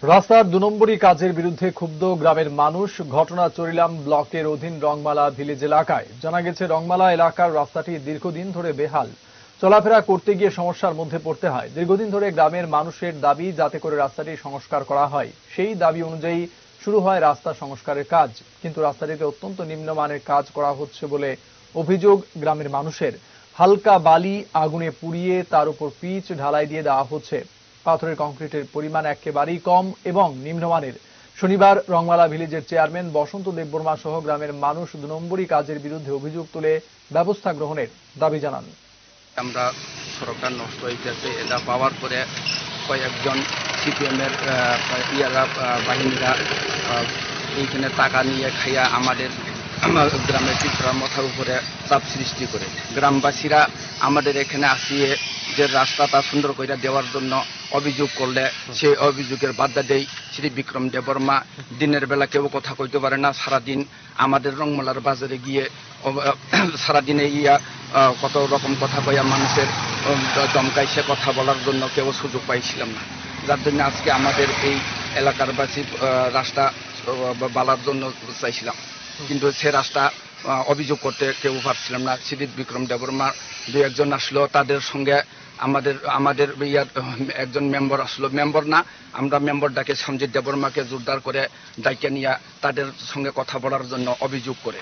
রাস্তার ২ নম্বরই কাজের বিরুদ্ধে ক্ষুব্ধ গ্রামের মানুষ। ঘটনা চরিলাম ব্লকের অধীন রংমালা ভিলেজ এলাকায়। জানা গেছে, রংমালা এলাকার রাস্তাটি দীর্ঘদিন ধরে বেহাল। চলাফেরা করতে গিয়ে সমস্যার মধ্যে পড়তে হয়। দীর্ঘদিন ধরে গ্রামের মানুষের দাবি যাতে করে রাস্তাটি সংস্কার করা হয়। সেই দাবি অনুযায়ী শুরু হয় রাস্তা সংস্কারের কাজ, কিন্তু রাস্তাটিতে অত্যন্ত নিম্নমানের কাজ করা হচ্ছে বলে অভিযোগ গ্রামের মানুষের। হালকা বালি আগুনে পুড়িয়ে তার উপর পিচ ঢালাই দিয়ে দেওয়া হচ্ছে। পাথরের কংক্রিটের পরিমাণ একেবারেই কম এবং নিম্নমানের। শনিবার রংমালা ভিলেজের চেয়ারম্যান বসন্ত দেববর্মা সহ গ্রামের মানুষ ২ নম্বরই কাজের বিরুদ্ধে অভিযোগ তুলে ব্যবস্থা গ্রহণের দাবি জানান। আমরা সরকার নষ্ট হইতেছে এটা পাওয়ার পরে কয়েকজন সিপিএম এর বাহিনীরা এইখানে টাকা নিয়ে খাইয়া আমাদের গ্রামের পিঁপড়ার মাথার উপরে চাপ সৃষ্টি করে। গ্রামবাসীরা আমাদের এখানে আসিয়ে যে রাস্তাটা সুন্দর করে দেওয়ার জন্য অভিযোগ করলে সেই অভিযোগের বাধা দেয় শ্রী বিক্রম দেববর্মা। দিনের বেলা কেউ কথা কইতে পারে না, সারাদিন আমাদের রংমালার বাজারে গিয়ে সারাদিনে কত রকম কথা কইয়া মানুষের দমকাইছে কথা বলার জন্য কেউ সুযোগ পাইছিলাম না, যার জন্য আজকে আমাদের এই এলাকার বাসী রাস্তা বালার জন্য চাইছিলাম, কিন্তু সে রাস্তা অভিযোগ করতে কেউ পারছিলাম না। শ্রী বিক্রম দেববর্মা ২-১জন আসলো, তাদের সঙ্গে আমাদের একজন মেম্বার আসলো, মেম্বার না আমরা মেম্বারটাকে সঞ্জিত দেববর্মাকে জোরদার করে ডাইকে নিয়ে তাদের সঙ্গে কথা বলার জন্য অভিযোগ করে।